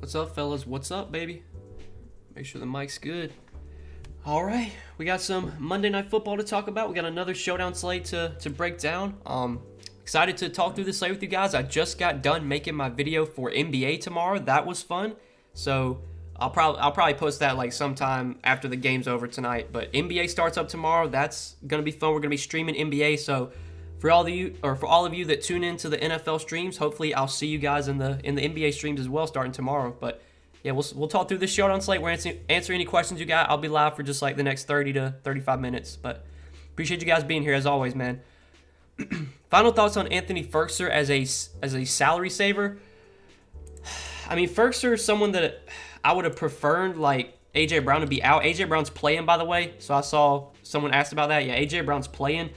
What's up, fellas? What's up, baby? Make sure the mic's good. All right, we got some Monday Night Football to talk about. We got another Showdown slate to break down. Excited to talk through this slate with you guys. I just got done making my video for NBA tomorrow. That was fun. So I'll probably post that like sometime after the game's over tonight. But NBA starts up tomorrow. That's gonna be fun. We're gonna be streaming NBA. So for all of you that tune into the NFL streams, hopefully I'll see you guys in the NBA streams as well starting tomorrow. But yeah, we'll talk through this Showdown slate. We'll answer any questions you got. I'll be live for just like the next 30 to 35 minutes. But appreciate you guys being here as always, man. Final thoughts on Anthony Firkser as a salary saver. I mean, Firkser is someone that I would have preferred like AJ Brown to be out. AJ Brown's playing, by the way. So I saw someone asked about that. Yeah, AJ Brown's playing.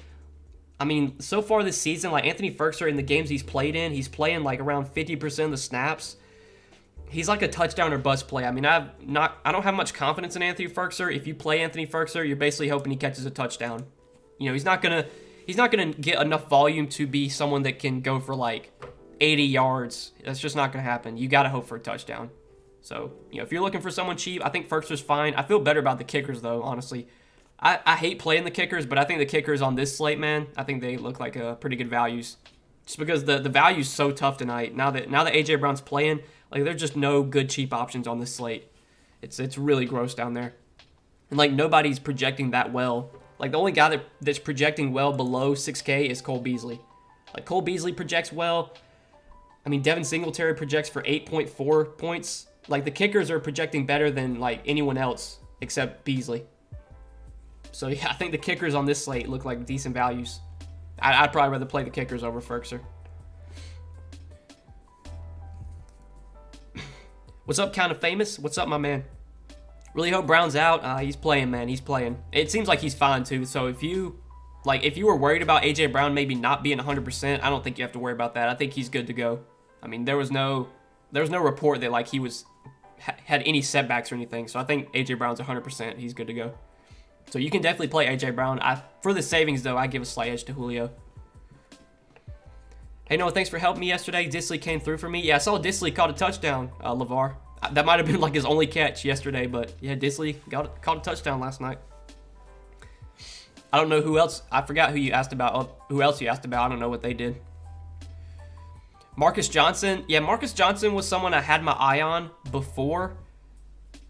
I mean, so far this season, like Anthony Firkser in the games he's played in, he's playing like around 50% of the snaps. He's like a touchdown or bust play. I mean, I don't have much confidence in Anthony Firkser. If you play Anthony Firkser, you're basically hoping he catches a touchdown. You know, he's not gonna get enough volume to be someone that can go for like 80 yards. That's just not gonna happen. You gotta hope for a touchdown. So, you know, if you're looking for someone cheap, I think Firkser's fine. I feel better about the kickers though, honestly. I hate playing the kickers, but I think the kickers on this slate, man, I think they look like pretty good values. Just because the value's so tough tonight. Now that AJ Brown's playing, like there's just no good cheap options on this slate. It's really gross down there. And like nobody's projecting that well. Like the only guy that's projecting well below 6K is Cole Beasley. Like Cole Beasley projects well. I mean, Devin Singletary projects for 8.4 points. Like the kickers are projecting better than like anyone else except Beasley. So yeah, I think the kickers on this slate look like decent values. I'd probably rather play the kickers over Firkser. What's up, Kind of Famous? What's up, my man? Really hope Brown's out. He's playing, man. He's playing. It seems like he's fine too. So if you were worried about AJ Brown maybe not being 100%, I don't think you have to worry about that. I think he's good to go. I mean, there was no report that like he had any setbacks or anything. So I think AJ Brown's 100%. He's good to go. So you can definitely play AJ Brown. For the savings, though, I give a slight edge to Julio. Hey, Noah, thanks for helping me yesterday. Disley came through for me. Yeah, I saw Disley caught a touchdown, LeVar. That might have been like his only catch yesterday, but yeah, Disley caught a touchdown last night. I don't know who else. I forgot who you asked about. Who else you asked about. I don't know what they did. Marcus Johnson. Yeah, Marcus Johnson was someone I had my eye on before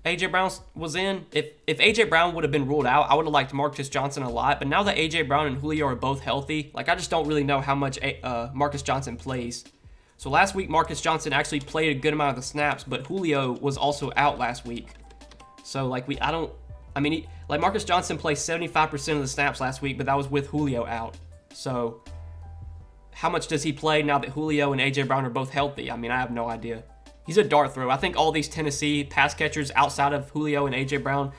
AJ Brown was in. If AJ Brown would have been ruled out, I would have liked Marcus Johnson a lot. But now that AJ Brown and Julio are both healthy, like I just don't really know how much Marcus Johnson plays. So last week, Marcus Johnson actually played a good amount of the snaps, but Julio was also out last week. So like Marcus Johnson played 75% of the snaps last week, but that was with Julio out. So how much does he play now that Julio and AJ Brown are both healthy? I mean, I have no idea. He's a dart throw. I think all these Tennessee pass catchers outside of Julio and AJ Brown,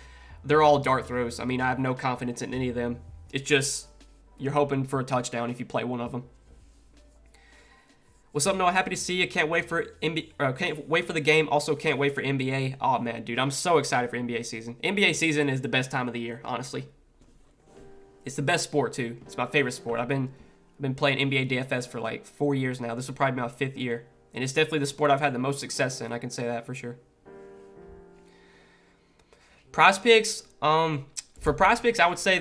they're all dart throws. I mean, I have no confidence in any of them. It's just you're hoping for a touchdown if you play one of them. What's up, Noah? Happy to see you. Can't wait for the game. Also, can't wait for NBA. Oh man, dude, I'm so excited for NBA season. NBA season is the best time of the year, honestly. It's the best sport too. It's my favorite sport. I've been playing NBA DFS for like 4 years now. This will probably be my 5th year. And it's definitely the sport I've had the most success in. I can say that for sure. Prize picks. For prize picks, I would say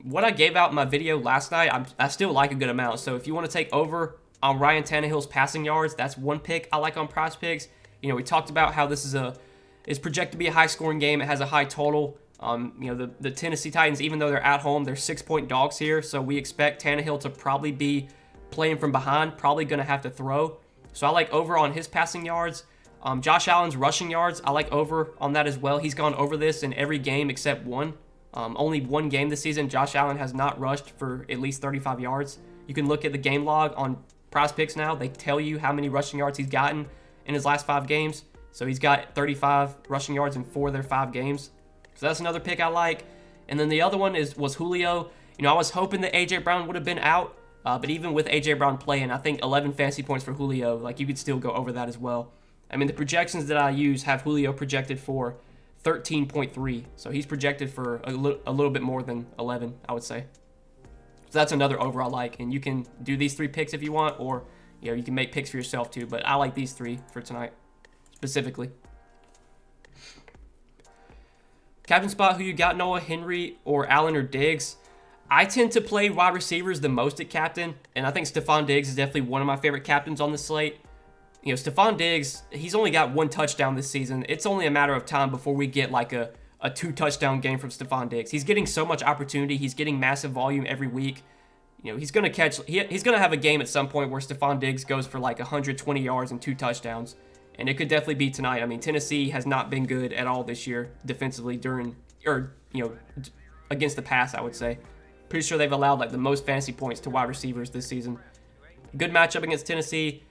what I gave out in my video last night, I still like a good amount. So if you want to take over on Ryan Tannehill's passing yards, that's one pick I like on prize picks. You know, we talked about how this is projected to be a high scoring game. It has a high total. You know, the Tennessee Titans, even though they're at home, they're 6-point dogs here. So we expect Tannehill to probably be playing from behind, probably going to have to throw. So I like over on his passing yards. Josh Allen's rushing yards, I like over on that as well. He's gone over this in every game except one. Only one game this season, Josh Allen has not rushed for at least 35 yards. You can look at the game log on Prize Picks now. They tell you how many rushing yards he's gotten in his last 5 games. So he's got 35 rushing yards in 4 of their 5 games. So that's another pick I like. And then the other one was Julio. You know, I was hoping that AJ Brown would have been out. But even with AJ Brown playing, I think 11 fantasy points for Julio, like you could still go over that as well. I mean, the projections that I use have Julio projected for 13.3. So he's projected for a little bit more than 11, I would say. So that's another over I like. And you can do these 3 picks if you want, or you know, you can make picks for yourself too. But I like these 3 for tonight specifically. Captain spot, who you got, Noah, Henry, or Allen or Diggs? I tend to play wide receivers the most at captain, and I think Stephon Diggs is definitely one of my favorite captains on the slate. You know, Stephon Diggs, he's only got 1 touchdown this season. It's only a matter of time before we get like a 2-touchdown game from Stephon Diggs. He's getting so much opportunity. He's getting massive volume every week. You know, he's going to catch, he's going to have a game at some point where Stephon Diggs goes for like 120 yards and 2 touchdowns. And it could definitely be tonight. I mean, Tennessee has not been good at all this year defensively against the pass, I would say. Pretty sure they've allowed like the most fantasy points to wide receivers this season. Good matchup against Tennessee.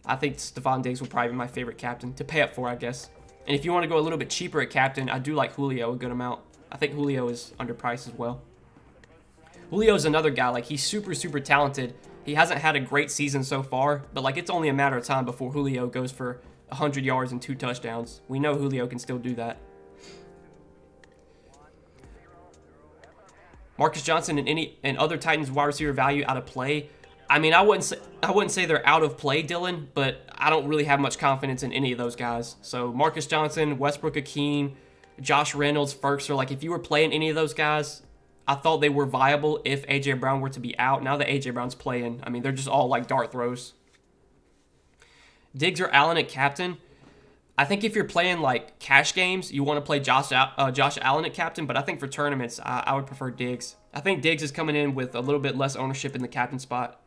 I think Stephon Diggs will probably be my favorite captain to pay up for, I guess. And if you want to go a little bit cheaper at captain, I do like Julio a good amount. I think Julio is underpriced as well. Julio is another guy, like he's super, super talented. He hasn't had a great season so far, but like it's only a matter of time before Julio goes for 100 yards and 2 touchdowns. We know Julio can still do that. Marcus Johnson and other Titans wide receiver value out of play. I mean, I wouldn't say they're out of play, Dylan, but I don't really have much confidence in any of those guys. So Marcus Johnson, Westbrook-Ikhine, Josh Reynolds, Ferkser, like if you were playing any of those guys, I thought they were viable if A.J. Brown were to be out. Now that A.J. Brown's playing, I mean, they're just all like dart throws. Diggs or Allen at captain. I think if you're playing like cash games, you want to play Josh Allen at captain, but I think for tournaments, I would prefer Diggs. I think Diggs is coming in with a little bit less ownership in the captain spot.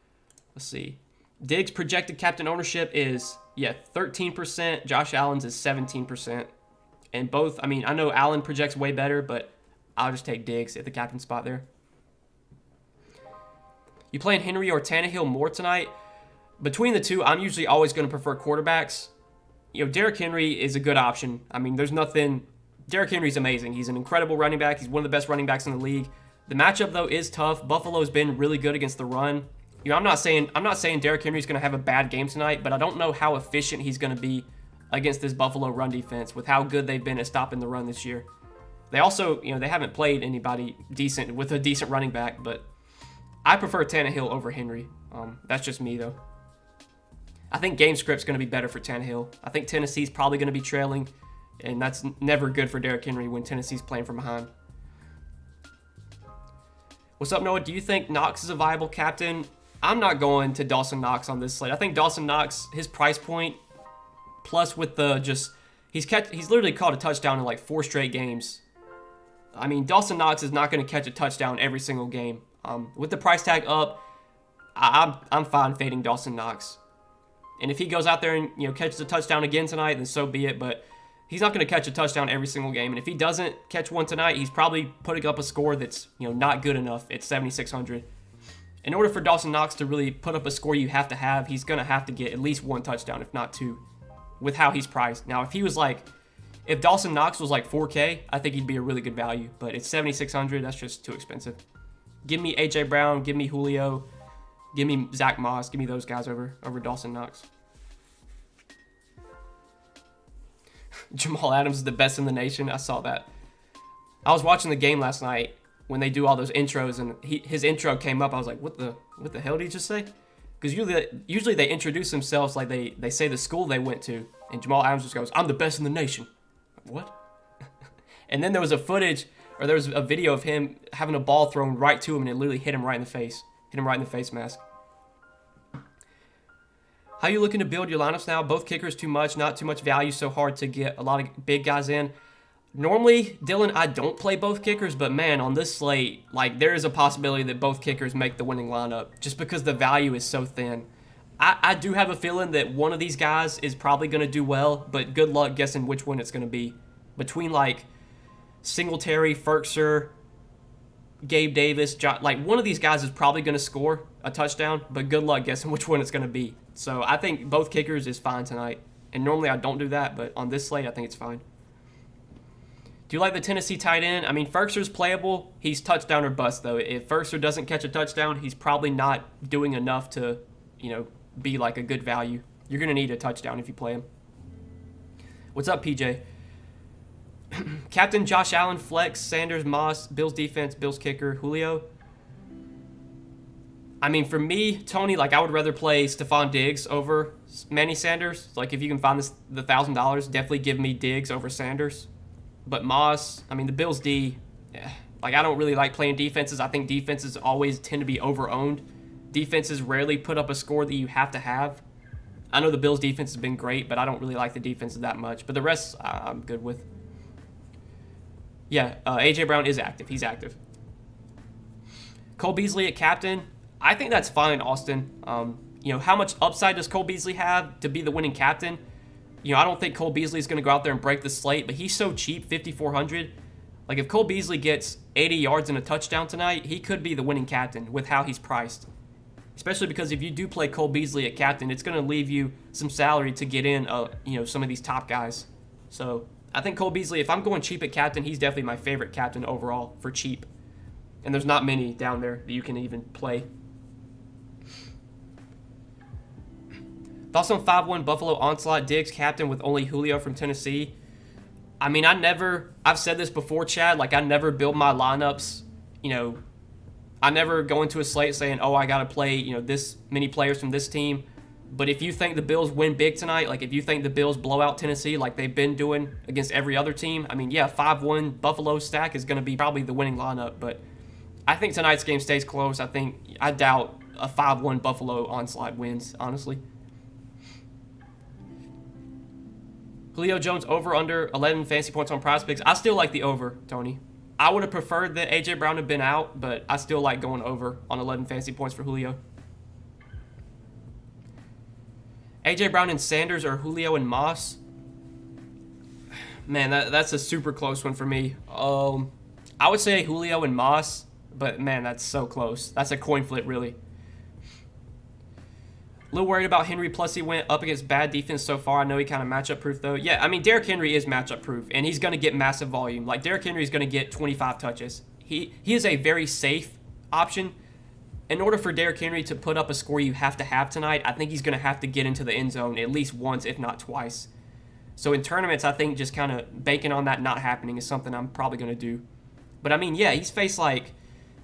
Let's see. Diggs' projected captain ownership is, 13%. Josh Allen's is 17%. And both, I mean, I know Allen projects way better, but I'll just take Diggs at the captain spot there. You playing Henry or Tannehill more tonight? Between the two, I'm usually always going to prefer quarterbacks. You know, Derrick Henry is a good option. I mean, there's nothing... Derrick Henry's amazing. He's an incredible running back. He's one of the best running backs in the league. The matchup, though, is tough. Buffalo's been really good against the run. You know, I'm not saying Derrick Henry's going to have a bad game tonight, but I don't know how efficient he's going to be against this Buffalo run defense with how good they've been at stopping the run this year. They also, you know, they haven't played anybody decent with a decent running back, but I prefer Tannehill over Henry. That's just me, though. I think game script's going to be better for Tannehill. I think Tennessee's probably going to be trailing, and that's never good for Derrick Henry when Tennessee's playing from behind. What's up, Noah? Do you think Knox is a viable captain? I'm not going to Dawson Knox on this slate. I think Dawson Knox, his price point, plus with the he's literally caught a touchdown in like 4 straight games. I mean, Dawson Knox is not going to catch a touchdown every single game. With the price tag up, I'm fine fading Dawson Knox. And if he goes out there and, you know, catches a touchdown again tonight, then so be it. But he's not going to catch a touchdown every single game. And if he doesn't catch one tonight, he's probably putting up a score that's, you know, not good enough at 7,600. In order for Dawson Knox to really put up a score you have to have, he's going to have to get at least 1 touchdown, if not 2, with how he's priced. Now, if Dawson Knox was like 4K, I think he'd be a really good value. But it's 7,600. That's just too expensive. Give me A.J. Brown. Give me Julio. Give me Zach Moss. Give me those guys over Dawson Knox. Jamal Adams is the best in the nation. I saw that. I was watching the game last night when they do all those intros, and his intro came up. I was like, what the hell did he just say? Because usually they introduce themselves like they say the school they went to, and Jamal Adams just goes, "I'm the best in the nation." What? And then there was a video of him having a ball thrown right to him, and it literally hit him right in the face. Hit him right in the face mask. How you looking to build your lineups now? Both kickers too much, not too much value, so hard to get a lot of big guys in. Normally, Dylan, I don't play both kickers, but man, on this slate, like there is a possibility that both kickers make the winning lineup just because the value is so thin. I do have a feeling that one of these guys is probably going to do well, but good luck guessing which one it's going to be. Between like Singletary, Ferkser, Gabe Davis, like one of these guys is probably going to score a touchdown, but good luck guessing which one it's going to be. So I think both kickers is fine tonight. And normally I don't do that, but on this slate I think it's fine. Do you like the Tennessee tight end? I mean, Ferkser's playable. He's touchdown or bust, though. If Ferkser doesn't catch a touchdown, he's probably not doing enough to, you know, be like a good value. You're going to need a touchdown if you play him. What's up, PJ? Captain Josh Allen, flex, Sanders, Moss, Bills defense, Bills kicker, Julio. I mean, for me, Tony, like I would rather play Stephon Diggs over Manny Sanders. Like if you can find the $1,000, definitely give me Diggs over Sanders. But Moss, I mean, the Bills D, like I don't really like playing defenses. I think defenses always tend to be over-owned. Defenses rarely put up a score that you have to have. I know the Bills' defense has been great, but I don't really like the defenses that much. But the rest, I'm good with. Yeah, A.J. Brown is active. He's active. Cole Beasley at captain. I think that's fine, Austin. How much upside does Cole Beasley have to be the winning captain? I don't think Cole Beasley is going to go out there and break the slate, but he's so cheap, 5,400. Like, if Cole Beasley gets 80 yards and a touchdown tonight, he could be the winning captain with how he's priced. Especially because if you do play Cole Beasley at captain, it's going to leave you some salary to get in, some of these top guys. So I think Cole Beasley, if I'm going cheap at captain, he's definitely my favorite captain overall for cheap. And there's not many down there that you can even play. Thoughts on 5-1 Buffalo Onslaught Diggs captain with only Julio from Tennessee? I mean, I've said this before, Chad, like I never build my lineups, I never go into a slate saying, oh, I got to play, this many players from this team. But if you think the Bills win big tonight, like if you think the Bills blow out Tennessee like they've been doing against every other team, I mean, yeah, 5-1 Buffalo stack is going to be probably the winning lineup. But I think tonight's game stays close. I doubt a 5-1 Buffalo Onslaught wins, honestly. Julio Jones over under 11 fantasy points on prospects. I still like the over, Tony. I would have preferred that A.J. Brown had been out, but I still like going over on 11 fantasy points for Julio. A.J. Brown and Sanders or Julio and Moss? Man, that's a super close one for me. I would say Julio and Moss, but man, that's so close. That's a coin flip, really. A little worried about Henry, plus he went up against bad defense so far. I know he kind of matchup proof, though. Yeah, I mean, Derrick Henry is matchup proof, and he's going to get massive volume. Like, Derrick Henry is going to get 25 touches. He is a very safe option. In order for Derrick Henry to put up a score you have to have tonight, I think he's going to have to get into the end zone at least once, if not twice. So in tournaments, I think just kind of banking on that not happening is something I'm probably going to do. But, I mean, yeah, he's faced, like,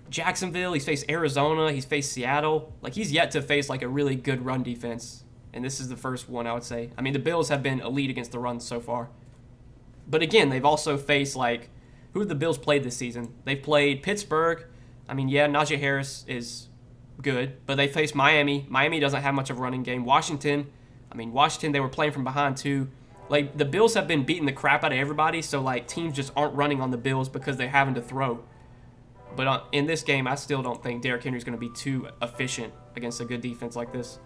Jacksonville, he's faced Arizona, he's faced Seattle. Like, he's yet to face, like, a really good run defense. And this is the first one, I would say. I mean, the Bills have been elite against the run so far. But, again, they've also faced, like, who have the Bills played this season? They've played Pittsburgh. I mean, yeah, Najee Harris is good. But they faced Miami. Miami doesn't have much of a running game. Washington, they were playing from behind, too. Like, the Bills have been beating the crap out of everybody, so, like, teams just aren't running on the Bills because they're having to throw. But in this game, I still don't think Derrick Henry is going to be too efficient against a good defense like this.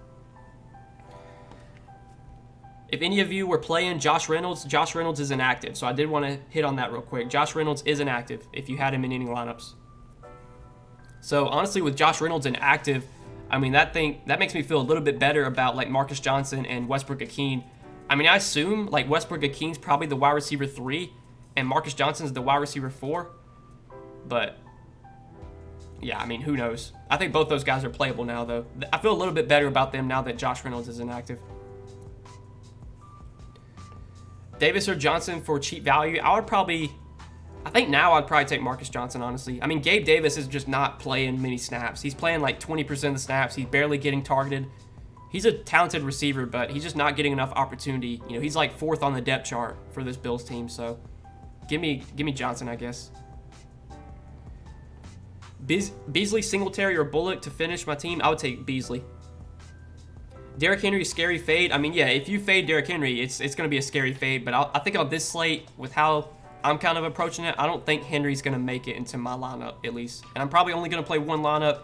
If any of you were playing Josh Reynolds is inactive. So I did want to hit on that real quick. Josh Reynolds is inactive if you had him in any lineups. So honestly, with Josh Reynolds inactive, I mean, that makes me feel a little bit better about like Marcus Johnson and Westbrook-Ikhine. I mean, I assume like Westbrook-Ikhine's probably the wide receiver 3 and Marcus Johnson's the wide receiver 4. But yeah, I mean, who knows? I think both those guys are playable now, though. I feel a little bit better about them now that Josh Reynolds is inactive. Davis or Johnson for cheap value? I think now I'd probably take Marcus Johnson, honestly. I mean, Gabe Davis is just not playing many snaps. He's playing like 20% of the snaps. He's barely getting targeted. He's a talented receiver, but he's just not getting enough opportunity. He's like 4th on the depth chart for this Bills team, so give me Johnson, I guess. Beasley, Singletary, or Bullock to finish my team? I would take Beasley. Derrick Henry, scary fade. I mean, yeah, if you fade Derrick Henry, it's going to be a scary fade. But I think on this slate, with how I'm kind of approaching it, I don't think Henry's going to make it into my lineup, at least. And I'm probably only going to play one lineup.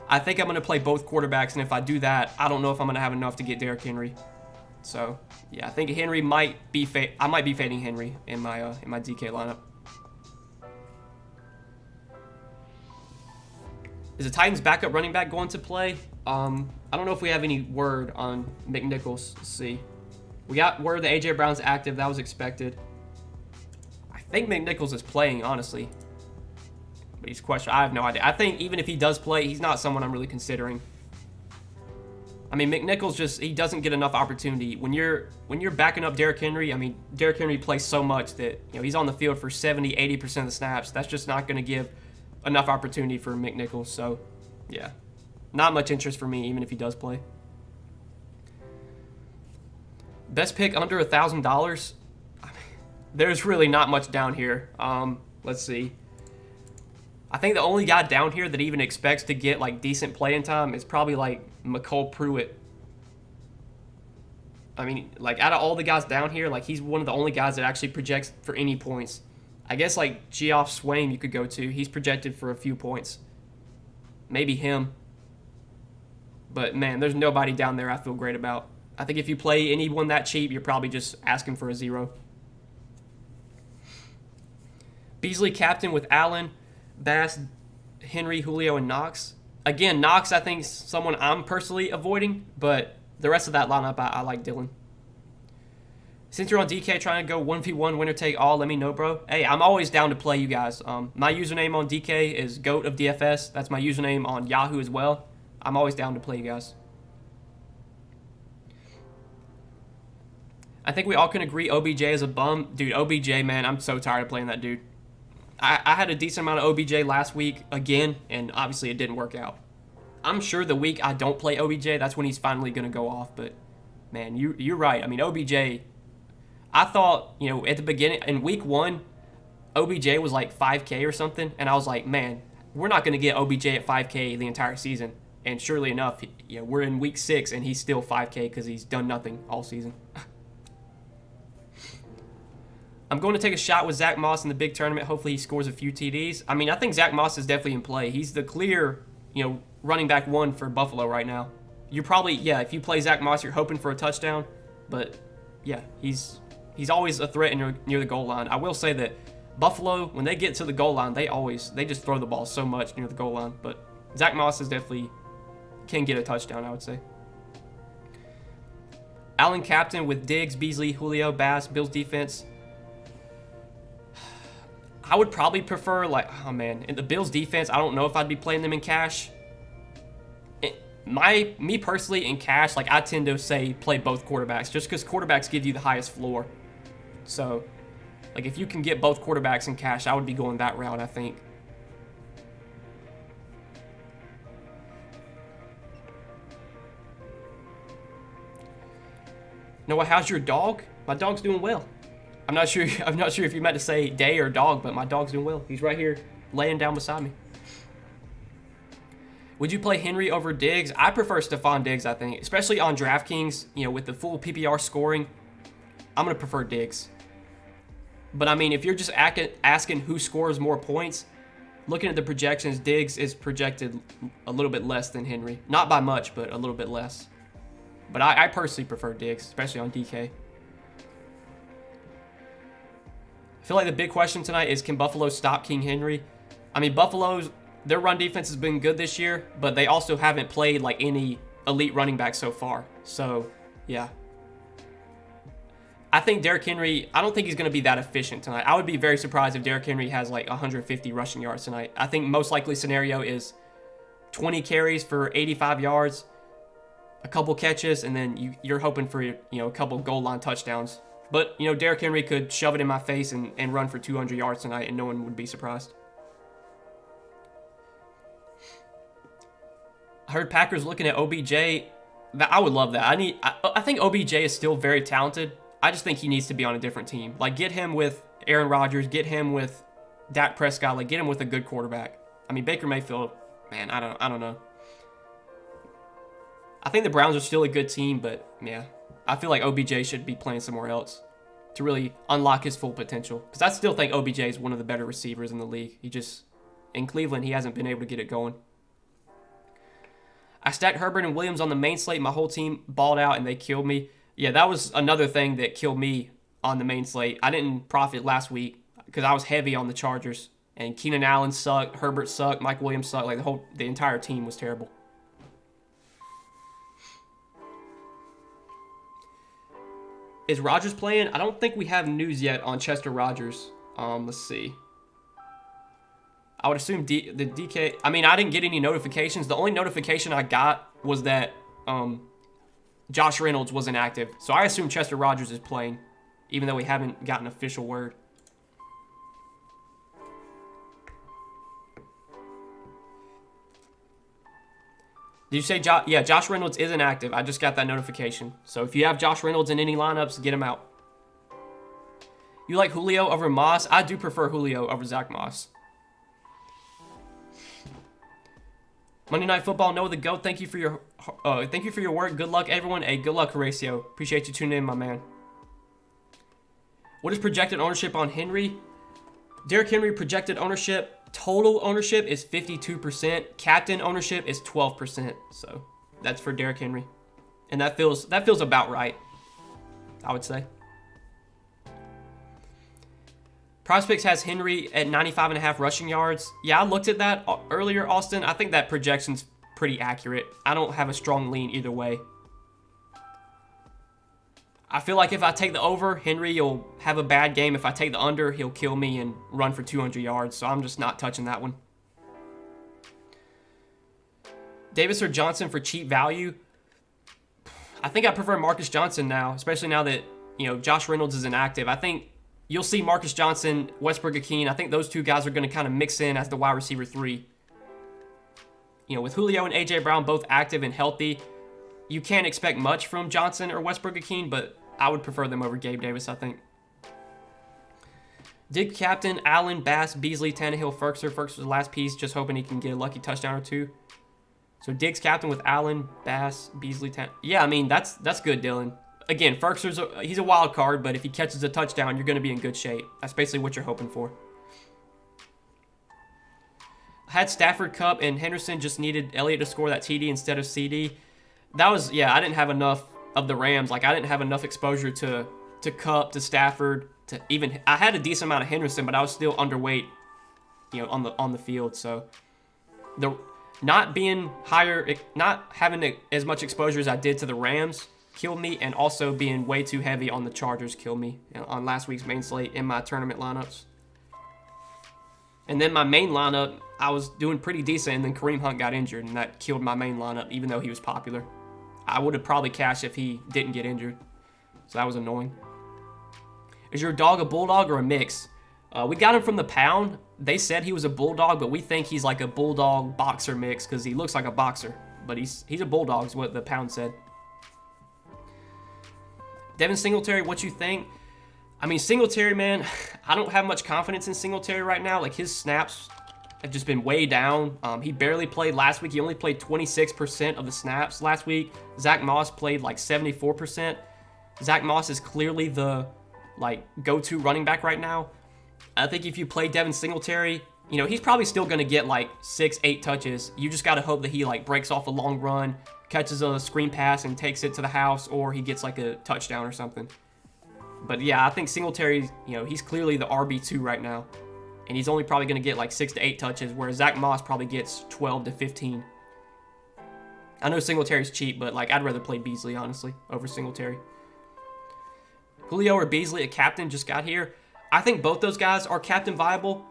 I think I'm going to play both quarterbacks, and if I do that, I don't know if I'm going to have enough to get Derrick Henry. So, yeah, I think Henry might be I might be fading Henry in my DK lineup. Is the Titans' backup running back going to play? I don't know if we have any word on McNichols. Let's see. We got word that A.J. Brown's active. That was expected. I think McNichols is playing, honestly. But he's questioned. I have no idea. I think even if he does play, he's not someone I'm really considering. I mean, McNichols he doesn't get enough opportunity. When you're backing up Derrick Henry, I mean, Derrick Henry plays so much that he's on the field for 70, 80% of the snaps. That's just not going to give enough opportunity for McNichols. So, yeah. Not much interest for me, even if he does play. Best pick under $1,000? there's really not much down here. Let's see. I think the only guy down here that even expects to get like decent playing time is probably like McCole Pruitt. I mean, like out of all the guys down here, like he's one of the only guys that actually projects for any points. I guess like Geoff Swaim you could go to. He's projected for a few points. Maybe him. But man, there's nobody down there I feel great about. I think if you play anyone that cheap, you're probably just asking for a 0. Beasley captain with Allen, Bass, Henry, Julio, and Knox. Again, Knox I think is someone I'm personally avoiding, but the rest of that lineup I like Dylan. Since you're on DK trying to go 1v1 winner take all, let me know, bro. Hey, I'm always down to play you guys. My username on DK is GOAT of DFS. That's my username on Yahoo as well. I'm always down to play you guys. I think we all can agree OBJ is a bum. Dude, OBJ, man, I'm so tired of playing that dude. I had a decent amount of OBJ last week again, and obviously it didn't work out. I'm sure the week I don't play OBJ, that's when he's finally going to go off. But, man, you're right. I mean, OBJ... I thought, you know, at the beginning, in week 1, OBJ was like 5K or something. And I was like, man, we're not going to get OBJ at 5K the entire season. And surely enough, you know, we're in week 6 and he's still 5K because he's done nothing all season. I'm going to take a shot with Zach Moss in the big tournament. Hopefully he scores a few TDs. I mean, I think Zach Moss is definitely in play. He's the clear, you know, running back 1 for Buffalo right now. You're probably, yeah, if you play Zach Moss, you're hoping for a touchdown. But, yeah, he's always a threat near the goal line. I will say that Buffalo, when they get to the goal line, they just throw the ball so much near the goal line. But Zach Moss is definitely can get a touchdown, I would say. Allen captain with Diggs, Beasley, Julio, Bass, Bills defense. I would probably prefer, like, oh man, in the Bills defense, I don't know if I'd be playing them in cash. Me personally, in cash, like, I tend to say play both quarterbacks just because quarterbacks give you the highest floor. So, like, if you can get both quarterbacks in cash, I would be going that route, I think. Noah, how's your dog? My dog's doing well. I'm not sure if you meant to say day or dog, but my dog's doing well. He's right here laying down beside me. Would you play Henry over Diggs? I prefer Stephon Diggs, I think, especially on Draftkings, you know, with the full PPR scoring. I'm going to prefer Diggs. But, I mean, if you're just asking who scores more points, looking at the projections, Diggs is projected a little bit less than Henry. Not by much, but a little bit less. But I personally prefer Diggs, especially on DK. I feel like the big question tonight is, can Buffalo stop King Henry? I mean, their run defense has been good this year, but they also haven't played like any elite running back so far. So, yeah. I think Derrick Henry, I don't think he's going to be that efficient tonight. I would be very surprised if Derrick Henry has like 150 rushing yards tonight. I think most likely scenario is 20 carries for 85 yards, a couple catches, and then you're hoping for, you know, a couple goal line touchdowns. But, you know, Derrick Henry could shove it in my face and run for 200 yards tonight, and no one would be surprised. I heard Packers looking at OBJ. I would love that. I think OBJ is still very talented. I just think he needs to be on a different team. Like, get him with Aaron Rodgers, get him with Dak Prescott, like, get him with a good quarterback. I mean, Baker Mayfield, man, I don't know. I think the Browns are still a good team, but yeah, I feel like OBJ should be playing somewhere else to really unlock his full potential. Because I still think OBJ is one of the better receivers in the league. In Cleveland, he hasn't been able to get it going. I stacked Herbert and Williams on the main slate. My whole team balled out and they killed me. Yeah, that was another thing that killed me on the main slate. I didn't profit last week because I was heavy on the Chargers. And Keenan Allen sucked, Herbert sucked, Mike Williams sucked. Like, the entire team was terrible. Is Rodgers playing? I don't think we have news yet on Chester Rogers. Let's see. I would assume the DK... I mean, I didn't get any notifications. The only notification I got was that Josh Reynolds wasn't active. So I assume Chester Rogers is playing, even though we haven't gotten official word. Did you say Josh? Yeah, Josh Reynolds isn't active. I just got that notification. So if you have Josh Reynolds in any lineups, get him out. You like Julio over Moss? I do prefer Julio over Zach Moss. Monday Night Football, Noah the GOAT. Thank you for your work. Good luck, everyone. Hey, good luck, Horatio. Appreciate you tuning in, my man. What is projected ownership on Henry? Derrick Henry projected ownership, total ownership is 52%. Captain ownership is 12%. So that's for Derrick Henry, and that feels about right, I would say. Prospects has Henry at 95.5 rushing yards. Yeah, I looked at that earlier, Austin. I think that projection's pretty accurate. I don't have a strong lean either way. I feel like if I take the over, Henry will have a bad game. If I take the under, he'll kill me and run for 200 yards. So I'm just not touching that one. Davis or Johnson for cheap value? I think I prefer Marcus Johnson now, especially now that, Josh Reynolds is inactive. I think you'll see Marcus Johnson, Westbrook-Ikhine. I think those two guys are going to kind of mix in as the wide receiver 3. With Julio and A.J. Brown both active and healthy, you can't expect much from Johnson or Westbrook-Ikhine, but I would prefer them over Gabe Davis, I think. Dig captain, Allen, Bass, Beasley, Tannehill, Ferkser. Ferkser's the last piece, just hoping he can get a lucky touchdown or two. So Diggs captain with Allen, Bass, Beasley, Yeah, I mean, that's good, Dylan. Again, Ferkser's he's a wild card, but if he catches a touchdown, you're going to be in good shape. That's basically what you're hoping for. I had Stafford, Kupp, and Henderson. Just needed Elliott to score that TD instead of CD. That was, I didn't have enough of the Rams. Like, I didn't have enough exposure to Kupp, to Stafford, to even... I had a decent amount of Henderson, but I was still underweight, on the field. So, not having as much exposure as I did to the Rams killed me, and also being way too heavy on the Chargers killed me on last week's main slate in my tournament lineups. And then my main lineup, I was doing pretty decent, and then Kareem Hunt got injured, and that killed my main lineup, even though he was popular. I would have probably cashed if he didn't get injured, so that was annoying. Is your dog a bulldog or a mix? We got him from the pound. They said he was a bulldog, but we think he's like a bulldog boxer mix because he looks like a boxer, but he's a bulldog is what the pound said. Devin Singletary, what you think? I mean, Singletary, man, I don't have much confidence in Singletary right now. Like, his snaps have just been way down. He barely played last week. He only played 26% of the snaps last week. Zach Moss played like 74%. Zach Moss is clearly the, go-to running back right now. I think if you play Devin Singletary, he's probably still going to get like 6-8 touches. You just got to hope that he breaks off a long run, catches a screen pass and takes it to the house, or he gets like a touchdown or something. But yeah, I think Singletary, he's clearly the RB2 right now. And he's only probably going to get like 6 to 8 touches, whereas Zach Moss probably gets 12 to 15. I know Singletary's cheap, but I'd rather play Beasley, honestly, over Singletary. Julio or Beasley, a captain, just got here. I think both those guys are captain viable.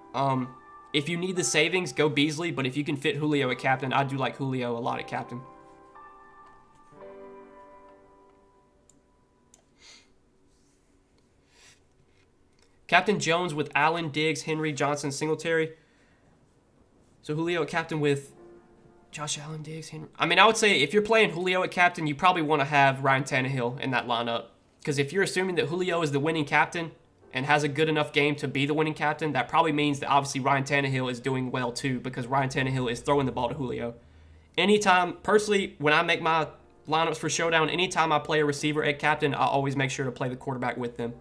If you need the savings, go Beasley, but if you can fit Julio at captain, I do like Julio a lot at captain. Captain Jones with Allen, Diggs, Henry, Johnson, Singletary. So Julio at captain with Josh Allen, Diggs, Henry. I mean, I would say if you're playing Julio at captain, you probably want to have Ryan Tannehill in that lineup. Because if you're assuming that Julio is the winning captain and has a good enough game to be the winning captain, that probably means that obviously Ryan Tannehill is doing well too, because Ryan Tannehill is throwing the ball to Julio. Anytime, personally, when I make my lineups for Showdown, anytime I play a receiver at captain, I always make sure to play the quarterback with them.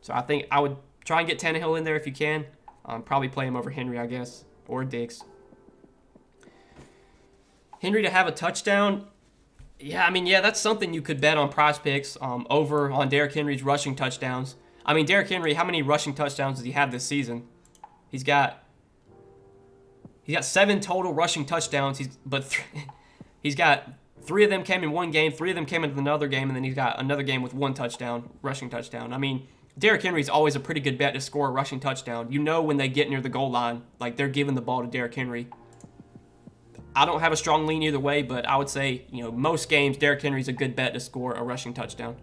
So I think I would try and get Tannehill in there if you can. Probably play him over Henry, I guess, or Diggs. Henry to have a touchdown. Yeah, I mean, that's something you could bet on Prize Picks over on Derrick Henry's rushing touchdowns. I mean, Derrick Henry, how many rushing touchdowns does he have this season? He's got 7 total rushing touchdowns. He's got 3 of them came in one game, 3 of them came in another game, and then he's got another game with 1 touchdown, rushing touchdown. I mean, Derrick Henry's always a pretty good bet to score a rushing touchdown. When they get near the goal line, they're giving the ball to Derrick Henry. I don't have a strong lean either way, but I would say, most games, Derrick Henry's a good bet to score a rushing touchdown.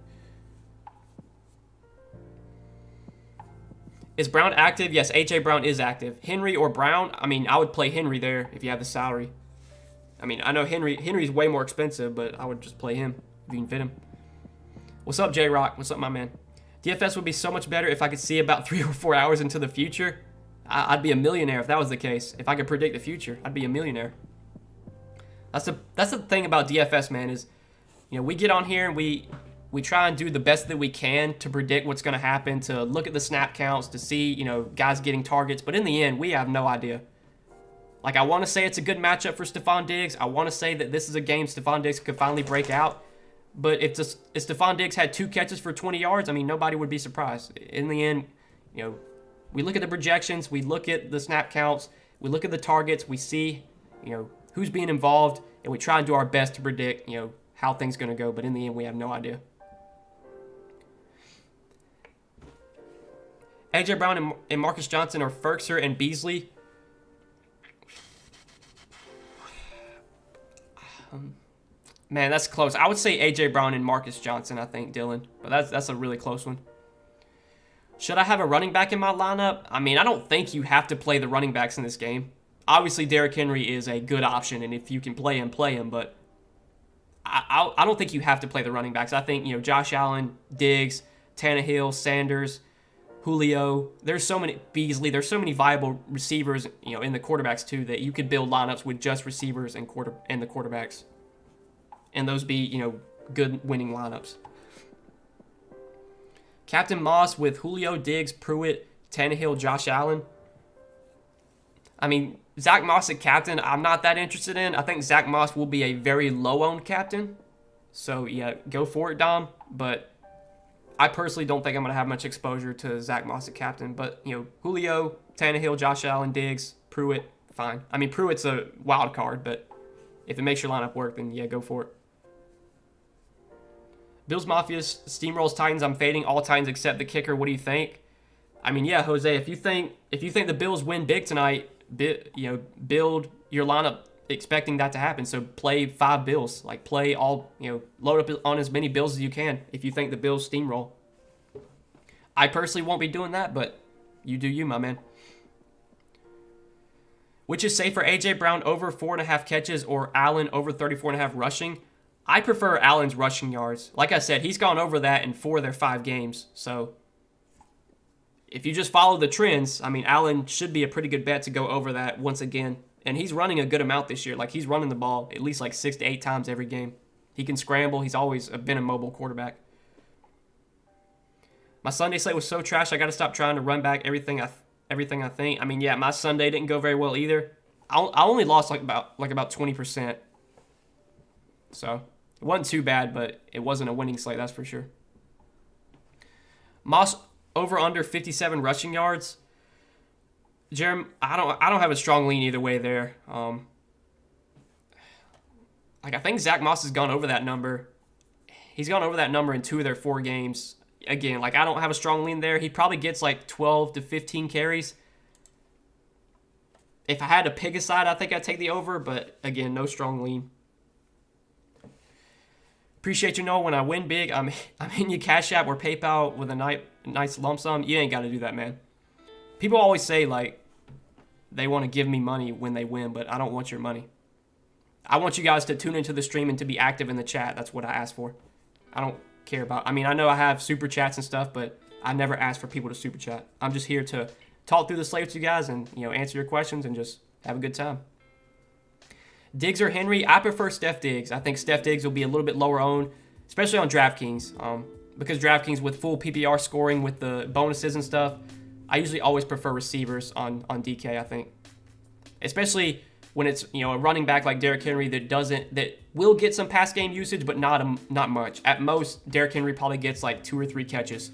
Is Brown active? Yes, A.J. Brown is active. Henry or Brown? I mean, I would play Henry there if you have the salary. I mean, I know Henry's way more expensive, but I would just play him if you can fit him. What's up, J-Rock? What's up, my man? DFS would be so much better if I could see about 3 or 4 hours into the future. I'd be a millionaire if that was the case. If I could predict the future, I'd be a millionaire. That's the thing about DFS, man, is, you know, we get on here and we try and do the best that we can to predict what's going to happen, to look at the snap counts, to see, you know, guys getting targets. But in the end, we have no idea. Like, I want to say it's a good matchup for Stephon Diggs. I want to say that this is a game Stephon Diggs could finally break out. But if Stephon Diggs had 2 catches for 20 yards, I mean, nobody would be surprised. In the end, you know, we look at the projections, we look at the snap counts, we look at the targets, we see, you know, who's being involved, and we try and do our best to predict, you know, how things are going to go. But in the end, we have no idea. A.J. Brown and Marcus Johnson, or Ferkser and Beasley. Man, that's close. I would say A.J. Brown and Marcus Johnson, I think, Dylan. But that's a really close one. Should I have a running back in my lineup? I mean, I don't think you have to play the running backs in this game. Obviously, Derrick Henry is a good option, and if you can play him, play him. But I don't think you have to play the running backs. I think, you know, Josh Allen, Diggs, Tannehill, Sanders, Julio. There's so many, Beasley. There's so many viable receivers, you know, in the quarterbacks too, that you could build lineups with just receivers and the quarterbacks, and those be, you know, good winning lineups. Captain Moss with Julio, Diggs, Pruitt, Tannehill, Josh Allen. I mean, Zach Moss at captain, I'm not that interested in. I think Zach Moss will be a very low-owned captain. So, yeah, go for it, Dom. But I personally don't think I'm going to have much exposure to Zach Moss at captain. But, you know, Julio, Tannehill, Josh Allen, Diggs, Pruitt, fine. I mean, Pruitt's a wild card, but if it makes your lineup work, then, yeah, go for it. Bills Mafia steamrolls Titans. I'm fading all Titans except the kicker. What do you think? I mean, yeah, Jose, if you think the Bills win big tonight, you know, build your lineup expecting that to happen. So play 5 Bills. Like, play all, you know, load up on as many Bills as you can if you think the Bills steamroll. I personally won't be doing that, but you do you, my man. Which is safer, A.J. Brown over 4.5 catches or Allen over 34.5 rushing? I prefer Allen's rushing yards. Like I said, he's gone over that in 4 of their 5 games. So if you just follow the trends, I mean, Allen should be a pretty good bet to go over that once again. And he's running a good amount this year. Like, he's running the ball at least like 6 to 8 times every game. He can scramble. He's always been a mobile quarterback. My Sunday slate was so trash, I got to stop trying to run back everything I think. I mean, yeah, my Sunday didn't go very well either. I only lost like about 20%. So it wasn't too bad, but it wasn't a winning slate, that's for sure. Moss over under 57 rushing yards. Jerem, I don't have a strong lean either way there. Like, I think Zach Moss has gone over that number. He's gone over that number in 2 of their 4 games. Again, like, I don't have a strong lean there. He probably gets like 12 to 15 carries. If I had to pick a side, I think I'd take the over, but again, no strong lean. Appreciate you, Noah. When I win big, I'm in your Cash App or PayPal with a nice lump sum. You ain't got to do that, man. People always say, like, they want to give me money when they win, but I don't want your money. I want you guys to tune into the stream and to be active in the chat. That's what I ask for. I don't care about... I mean, I know I have super chats and stuff, but I never ask for people to super chat. I'm just here to talk through the slate with you guys and, you know, answer your questions and just have a good time. Diggs or Henry? I prefer Steph Diggs. I think Steph Diggs will be a little bit lower owned, especially on DraftKings. Because DraftKings with full PPR scoring with the bonuses and stuff, I usually always prefer receivers on DK, I think. Especially when it's, you know, a running back like Derrick Henry that will get some pass game usage, but not much. At most, Derrick Henry probably gets like 2 or 3 catches.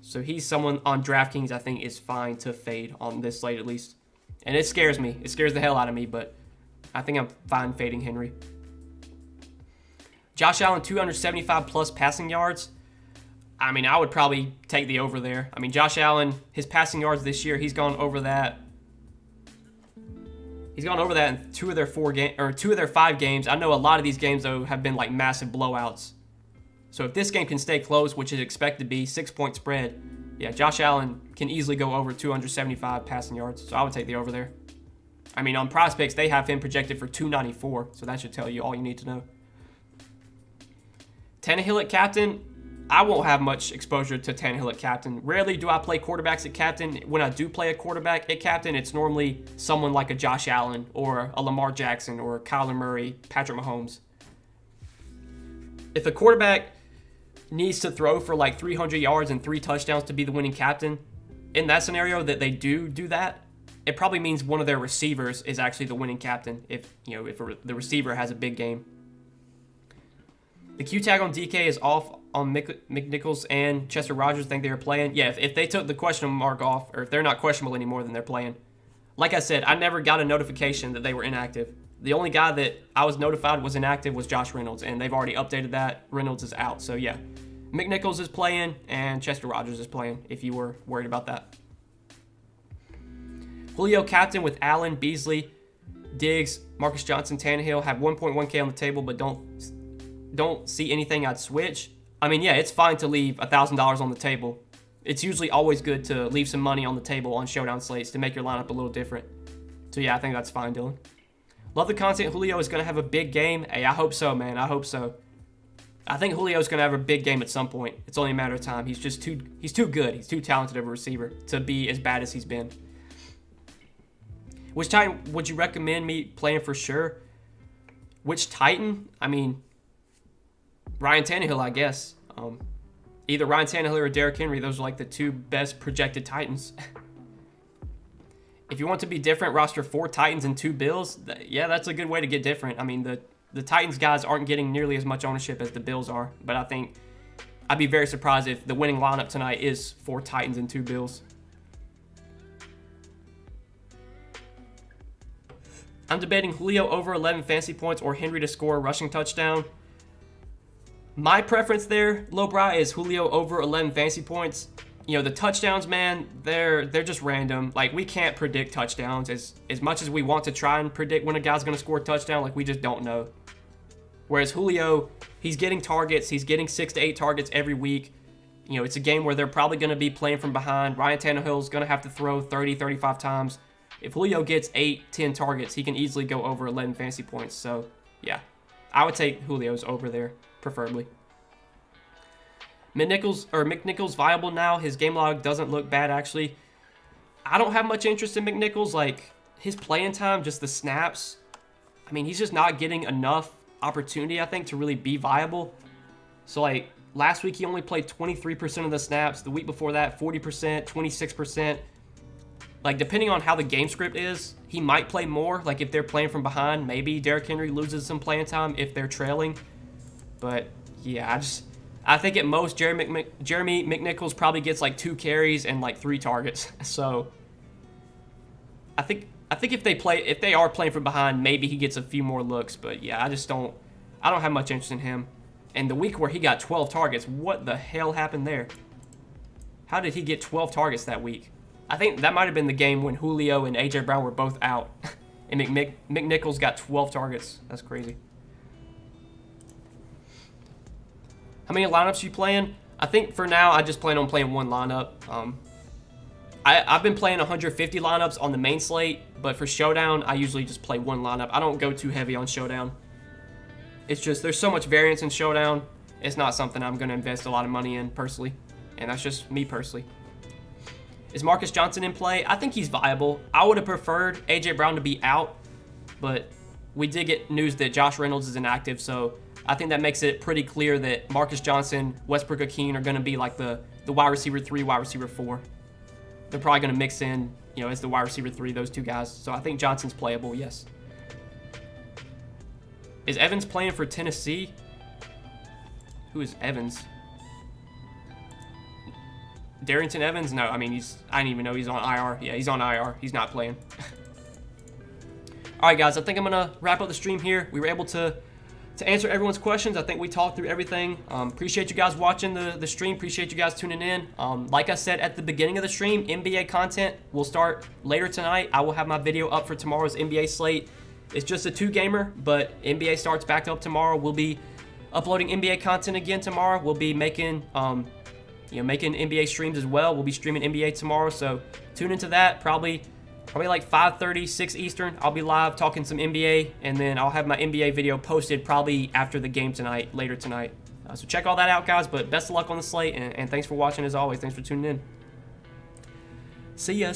So he's someone on DraftKings I think is fine to fade on this slate at least. And it scares me. It scares the hell out of me, but I think I'm fine fading Henry. Josh Allen, 275 plus passing yards. I mean, I would probably take the over there. I mean, Josh Allen, his passing yards this year, he's gone over that. He's gone over that in 2 of their 2 of their 5 games. I know a lot of these games though have been like massive blowouts. So if this game can stay close, which is expected to be 6-point spread, yeah, Josh Allen can easily go over 275 passing yards. So I would take the over there. I mean, on prospects, they have him projected for 294, so that should tell you all you need to know. Tannehill at captain, I won't have much exposure to Tannehill at captain. Rarely do I play quarterbacks at captain. When I do play a quarterback at captain, it's normally someone like a Josh Allen or a Lamar Jackson or Kyler Murray, Patrick Mahomes. If a quarterback needs to throw for like 300 yards and 3 touchdowns to be the winning captain, in that scenario that they do that, it probably means one of their receivers is actually the winning captain if the receiver has a big game. The Q tag on DK is off on McNichols and Chester Rogers. Think they were playing. Yeah, if they took the question mark off, or if they're not questionable anymore, then they're playing. Like I said, I never got a notification that they were inactive. The only guy that I was notified was inactive was Josh Reynolds, and they've already updated that. Reynolds is out. So yeah, McNichols is playing and Chester Rogers is playing, if you were worried about that. Julio captain with Allen, Beasley, Diggs, Marcus Johnson, Tannehill have 1.1K on the table, but don't see anything I'd switch. I mean, yeah, it's fine to leave $1,000 on the table. It's usually always good to leave some money on the table on showdown slates to make your lineup a little different. So yeah, I think that's fine, Dylan. Love the content. Julio is going to have a big game. Hey, I hope so, man. I hope so. I think Julio's going to have a big game at some point. It's only a matter of time. He's too good. He's too talented of a receiver to be as bad as he's been. Which Titan would you recommend me playing for sure? Which Titan? I mean, Ryan Tannehill, I guess. Either Ryan Tannehill or Derrick Henry. Those are like the 2 best projected Titans. If you want to be different, roster 4 Titans and 2 Bills. Yeah, that's a good way to get different. I mean, the Titans guys aren't getting nearly as much ownership as the Bills are. But I think I'd be very surprised if the winning lineup tonight is 4 Titans and 2 Bills. I'm debating Julio over 11 fantasy points or Henry to score a rushing touchdown. My preference there, Lowbry, is Julio over 11 fantasy points. You know, the touchdowns, man, they're just random. Like, we can't predict touchdowns as much as we want to try and predict when a guy's going to score a touchdown. Like, we just don't know. Whereas Julio, he's getting targets. He's getting 6 to 8 targets every week. You know, it's a game where they're probably going to be playing from behind. Ryan Tannehill's going to have to throw 30, 35 times. If Julio gets 8, 10 targets, he can easily go over 11 fantasy points. So, yeah, I would take Julio's over there, preferably. McNichols viable now. His game log doesn't look bad, actually. I don't have much interest in McNichols. Like, his playing time, just the snaps. I mean, he's just not getting enough opportunity, I think, to really be viable. So, like, last week he only played 23% of the snaps. The week before that, 40%, 26%. Like, depending on how the game script is, he might play more. Like, if they're playing from behind, maybe Derrick Henry loses some playing time if they're trailing. But, yeah, I think at most, Jeremy McNichols probably gets, like, 2 carries and, like, 3 targets. So, I think if they are playing from behind, maybe he gets a few more looks. But, yeah, I don't have much interest in him. And the week where he got 12 targets, what the hell happened there? How did he get 12 targets that week? I think that might have been the game when Julio and A.J. Brown were both out. And McNichols got 12 targets. That's crazy. How many lineups you playing? I think for now, I just plan on playing 1 lineup. I've been playing 150 lineups on the main slate. But for Showdown, I usually just play 1 lineup. I don't go too heavy on Showdown. It's just there's so much variance in Showdown. It's not something I'm going to invest a lot of money in personally. And that's just me personally. Is Marcus Johnson in play? I think he's viable. I would have preferred A.J. Brown to be out, but we did get news that Josh Reynolds is inactive, so I think that makes it pretty clear that Marcus Johnson, Westbrook-Ikhine are going to be like the wide receiver 3, wide receiver 4. They're probably going to mix in, as the wide receiver 3, those 2 guys. So I think Johnson's playable, yes. Is Evans playing for Tennessee? Who is Evans? Darrington Evans? No, I mean, I didn't even know he's on IR. Yeah, he's on IR. He's not playing. All right, guys, I think I'm going to wrap up the stream here. We were able to answer everyone's questions. I think we talked through everything. Appreciate you guys watching the stream. Appreciate you guys tuning in. Like I said at the beginning of the stream, NBA content will start later tonight. I will have my video up for tomorrow's NBA slate. It's just a 2-gamer, but NBA starts back up tomorrow. We'll be uploading NBA content again tomorrow. We'll be making making NBA streams as well. We'll be streaming NBA tomorrow, so tune into that. Probably like 5:30, 6 Eastern. I'll be live talking some NBA, and then I'll have my NBA video posted probably after the game tonight, later tonight. So check all that out, guys. But best of luck on the slate, and thanks for watching as always. Thanks for tuning in. See ya.